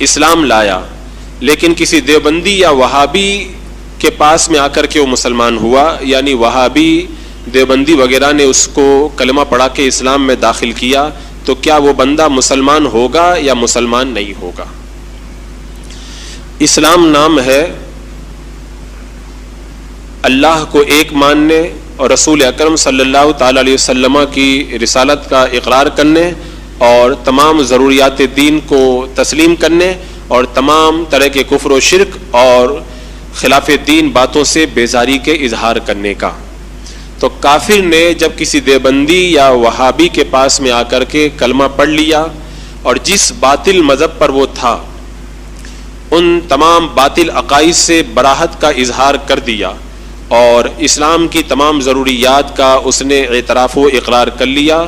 اسلام لایا لیکن کسی دیوبندی یا وہابی کے پاس میں آ کر کے وہ مسلمان ہوا، یعنی وہابی دیوبندی وغیرہ نے اس کو کلمہ پڑھا کے اسلام میں داخل کیا، تو کیا وہ بندہ مسلمان ہوگا یا مسلمان نہیں ہوگا؟ اسلام نام ہے اللہ کو ایک ماننے اور رسول اکرم صلی اللہ تعالی علیہ وسلم کی رسالت کا اقرار کرنے اور تمام ضروریات دین کو تسلیم کرنے اور تمام طرح کے کفر و شرک اور خلاف دین باتوں سے بیزاری کے اظہار کرنے کا۔ تو کافر نے جب کسی دیوبندی یا وہابی کے پاس میں آ کر کے کلمہ پڑھ لیا اور جس باطل مذہب پر وہ تھا ان تمام باطل عقائد سے براہت کا اظہار کر دیا اور اسلام کی تمام ضروریات کا اس نے اعتراف و اقرار کر لیا،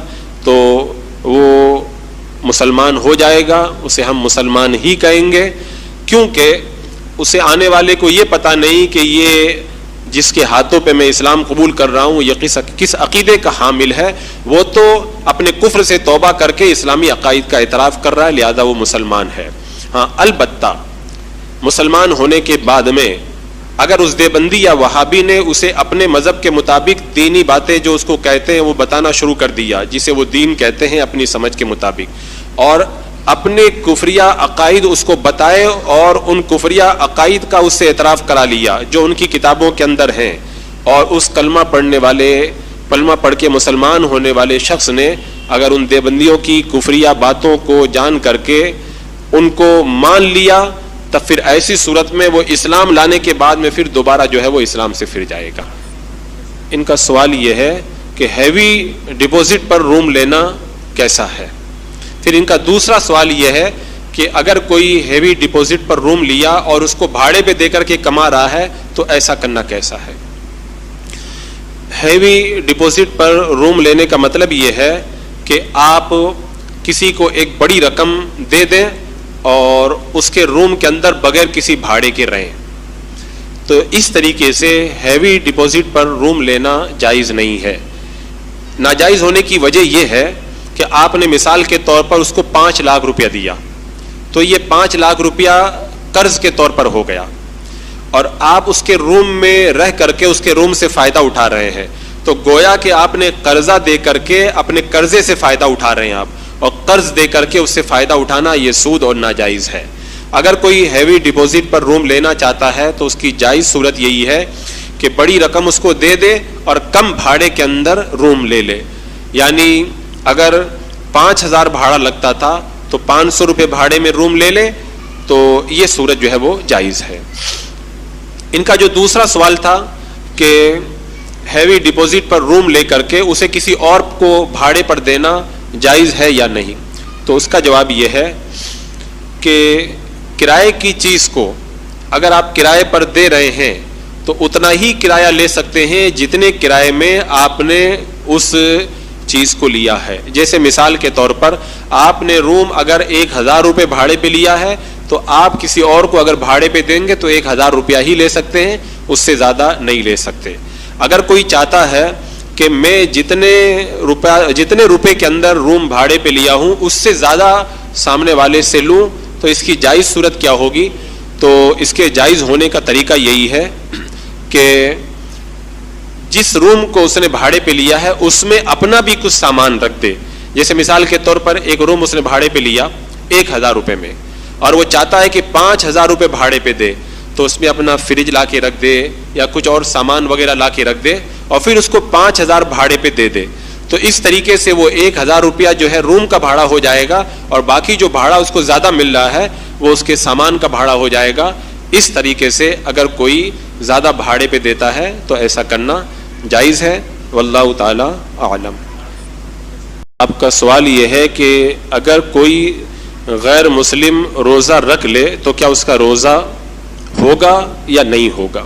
تو وہ مسلمان ہو جائے گا، اسے ہم مسلمان ہی کہیں گے، کیونکہ اسے آنے والے کو یہ پتہ نہیں کہ یہ جس کے ہاتھوں پہ میں اسلام قبول کر رہا ہوں یہ کس عقیدے کا حامل ہے، وہ تو اپنے کفر سے توبہ کر کے اسلامی عقائد کا اعتراف کر رہا ہے، لہذا وہ مسلمان ہے۔ ہاں البتہ مسلمان ہونے کے بعد میں اگر اس دیوبندی یا وہابی نے اسے اپنے مذہب کے مطابق دینی باتیں جو اس کو کہتے ہیں وہ بتانا شروع کر دیا، جسے وہ دین کہتے ہیں اپنی سمجھ کے مطابق، اور اپنے کفریہ عقائد اس کو بتائے اور ان کفریہ عقائد کا اس سے اعتراف کرا لیا جو ان کی کتابوں کے اندر ہیں، اور اس کلمہ پڑھ کے مسلمان ہونے والے شخص نے اگر ان دیوبندیوں کی کفریہ باتوں کو جان کر کے ان کو مان لیا، تب پھر ایسی صورت میں وہ اسلام لانے کے بعد میں پھر دوبارہ جو ہے وہ اسلام سے پھر جائے گا۔ ان کا سوال یہ ہے کہ ہیوی ڈپوزٹ پر روم لینا کیسا ہے؟ پھر ان کا دوسرا سوال یہ ہے کہ اگر کوئی ہیوی ڈپوزٹ پر روم لیا اور اس کو بھاڑے پہ دے کر کے کما رہا ہے تو ایسا کرنا کیسا ہے؟ ہیوی ڈپوزٹ پر روم لینے کا مطلب یہ ہے کہ آپ کسی کو ایک بڑی رقم دے دیں اور اس کے روم کے اندر بغیر کسی بھاڑے کے رہیں، تو اس طریقے سے ہیوی ڈپوزٹ پر روم لینا جائز نہیں ہے۔ ناجائز ہونے کی وجہ یہ ہے کہ آپ نے مثال کے طور پر اس کو 5 لاکھ روپیہ دیا، تو یہ 5 لاکھ روپیہ قرض کے طور پر ہو گیا، اور آپ اس کے روم میں رہ کر کے اس کے روم سے فائدہ اٹھا رہے ہیں، تو گویا کہ آپ نے قرضہ دے کر کے اپنے قرضے سے فائدہ اٹھا رہے ہیں آپ، اور قرض دے کر کے اس سے فائدہ اٹھانا یہ سود اور ناجائز ہے۔ اگر کوئی ہیوی ڈپوزٹ پر روم لینا چاہتا ہے تو اس کی جائز صورت یہی ہے کہ بڑی رقم اس کو دے دے اور کم بھاڑے کے اندر روم لے لے، یعنی اگر 5,000 بھاڑا لگتا تھا تو 500 روپے بھاڑے میں روم لے لے، تو یہ صورت جو ہے وہ جائز ہے۔ ان کا جو دوسرا سوال تھا کہ ہیوی ڈپوزٹ پر روم لے کر کے اسے کسی اور کو بھاڑے پر دینا جائز ہے یا نہیں، تو اس کا جواب یہ ہے کہ کرائے کی چیز کو اگر آپ کرائے پر دے رہے ہیں تو اتنا ہی کرایہ لے سکتے ہیں جتنے کرائے میں آپ نے اس چیز کو لیا ہے۔ جیسے مثال کے طور پر آپ نے روم اگر 1,000 روپے بھاڑے پہ لیا ہے تو آپ کسی اور کو اگر بھاڑے پہ دیں گے تو 1,000 روپیہ ہی لے سکتے ہیں، اس سے زیادہ نہیں لے سکتے۔ اگر کوئی چاہتا ہے کہ میں جتنے روپے کے اندر روم بھاڑے پہ لیا ہوں اس سے زیادہ سامنے والے سے لوں تو اس کی جائز صورت کیا ہوگی؟ تو اس کے جائز ہونے کا طریقہ یہی ہے کہ جس روم کو اس نے بھاڑے پہ لیا ہے اس میں اپنا بھی کچھ سامان رکھ دے۔ جیسے مثال کے طور پر ایک روم اس نے بھاڑے پہ لیا 1,000 روپے میں، اور وہ چاہتا ہے کہ 5,000 روپے بھاڑے پہ دے، تو اس میں اپنا فریج لا کے رکھ دے یا کچھ اور سامان وغیرہ لا کے رکھ دے اور پھر اس کو 5,000 بھاڑے پہ دے دے، تو اس طریقے سے وہ 1,000 روپیہ جو ہے روم کا بھاڑا ہو جائے گا اور باقی جو بھاڑا اس کو زیادہ مل رہا ہے وہ اس کے سامان کا بھاڑا ہو جائے گا۔ اس طریقے سے اگر کوئی زیادہ بھاڑے پہ دیتا ہے تو ایسا کرنا جائز ہے، واللہ تعالی اعلم۔ آپ کا سوال یہ ہے کہ اگر کوئی غیر مسلم روزہ رکھ لے تو کیا اس کا روزہ ہوگا یا نہیں ہوگا؟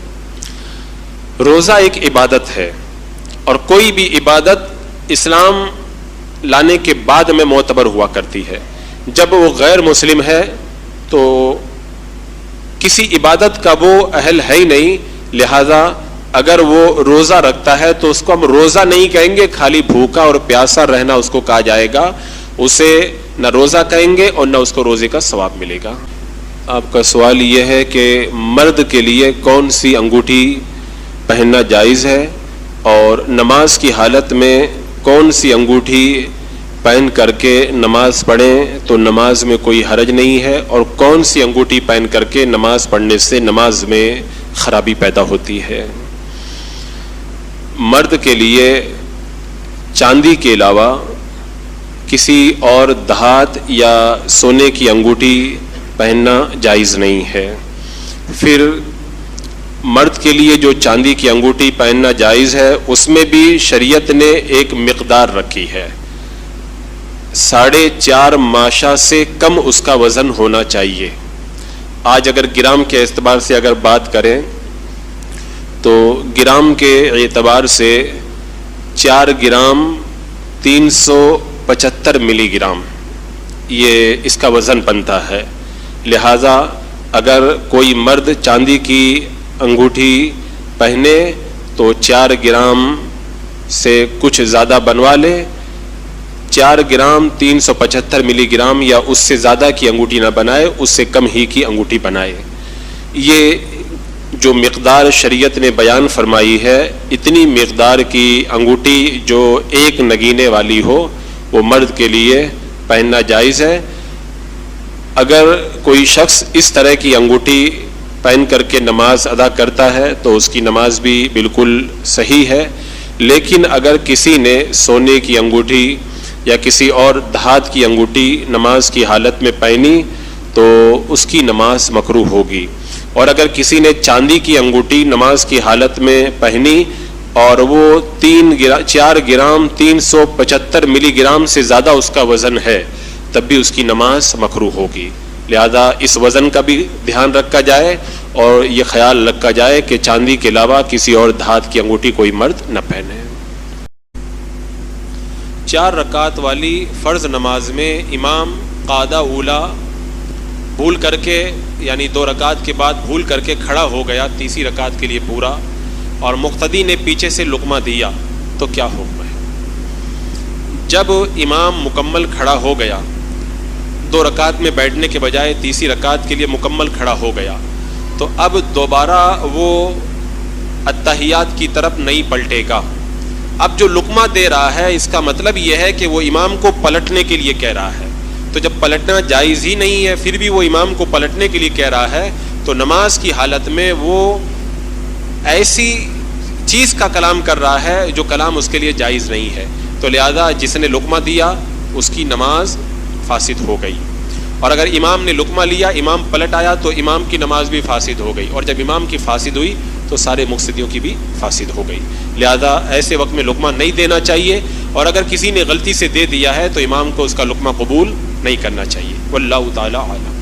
روزہ ایک عبادت ہے اور کوئی بھی عبادت اسلام لانے کے بعد میں معتبر ہوا کرتی ہے۔ جب وہ غیر مسلم ہے تو کسی عبادت کا وہ اہل ہے ہی نہیں، لہذا اگر وہ روزہ رکھتا ہے تو اس کو ہم روزہ نہیں کہیں گے، خالی بھوکا اور پیاسا رہنا اس کو کہا جائے گا، اسے نہ روزہ کہیں گے اور نہ اس کو روزے کا ثواب ملے گا۔ آپ کا سوال یہ ہے کہ مرد کے لیے کون سی انگوٹھی پہننا جائز ہے اور نماز کی حالت میں کون سی انگوٹھی پہن کر کے نماز پڑھیں تو نماز میں کوئی حرج نہیں ہے، اور کون سی انگوٹھی پہن کر کے نماز پڑھنے سے نماز میں خرابی پیدا ہوتی ہے۔ مرد کے لیے چاندی کے علاوہ کسی اور دھات یا سونے کی انگوٹھی پہننا جائز نہیں ہے۔ پھر مرد کے لیے جو چاندی کی انگوٹھی پہننا جائز ہے اس میں بھی شریعت نے ایک مقدار رکھی ہے، 4.5 ماشا سے کم اس کا وزن ہونا چاہیے۔ آج اگر گرام کے اعتبار سے اگر بات کریں تو گرام کے اعتبار سے 4 گرام 375 ملی گرام یہ اس کا وزن بنتا ہے۔ لہذا اگر کوئی مرد چاندی کی انگوٹھی پہنے تو 4 گرام سے کچھ زیادہ بنوا لے، 4 گرام 375 ملی گرام یا اس سے زیادہ کی انگوٹھی نہ بنائے، اس سے کم ہی کی انگوٹھی بنائے۔ یہ جو مقدار شریعت نے بیان فرمائی ہے، اتنی مقدار کی انگوٹھی جو ایک نگینے والی ہو وہ مرد کے لیے پہننا جائز ہے۔ اگر کوئی شخص اس طرح کی انگوٹھی پہن کر کے نماز ادا کرتا ہے تو اس کی نماز بھی بالکل صحیح ہے، لیکن اگر کسی نے سونے کی انگوٹھی یا کسی اور دھات کی انگوٹھی نماز کی حالت میں پہنی تو اس کی نماز مکروہ ہوگی، اور اگر کسی نے چاندی کی انگوٹھی نماز کی حالت میں پہنی اور وہ 4 گرام 375 ملی گرام سے زیادہ اس کا وزن ہے تب بھی اس کی نماز مکروہ ہوگی۔ لہذا اس وزن کا بھی دھیان رکھا جائے اور یہ خیال رکھا جائے کہ چاندی کے علاوہ کسی اور دھات کی انگوٹھی کوئی مرد نہ پہنے۔ 4 رکعت والی فرض نماز میں امام قعدہ اولا بھول کر کے یعنی 2 رکعت کے بعد بھول کر کے کھڑا ہو گیا تیسری رکعت کے لیے پورا، اور مقتدی نے پیچھے سے لقمہ دیا تو کیا حکم ہے؟ جب امام مکمل کھڑا ہو گیا، 2 رکعت میں بیٹھنے کے بجائے تیسری رکعت کے لیے مکمل کھڑا ہو گیا، تو اب دوبارہ وہ اتحیات کی طرف نہیں پلٹے گا۔ اب جو لقمہ دے رہا ہے اس کا مطلب یہ ہے کہ وہ امام کو پلٹنے کے لیے کہہ رہا ہے، تو جب پلٹنا جائز ہی نہیں ہے پھر بھی وہ امام کو پلٹنے کے لیے کہہ رہا ہے تو نماز کی حالت میں وہ ایسی چیز کا کلام کر رہا ہے جو کلام اس کے لیے جائز نہیں ہے، تو لہذا جس نے لقمہ دیا اس کی نماز فاسد ہو گئی، اور اگر امام نے لقمہ لیا امام پلٹ آیا تو امام کی نماز بھی فاسد ہو گئی، اور جب امام کی فاسد ہوئی تو سارے مقتدیوں کی بھی فاسد ہو گئی۔ لہذا ایسے وقت میں لقمہ نہیں دینا چاہیے، اور اگر کسی نے غلطی سے دے دیا ہے تو امام کو اس کا لقمہ قبول نہیں کرنا چاہیے۔ واللہ تعالی اعلم۔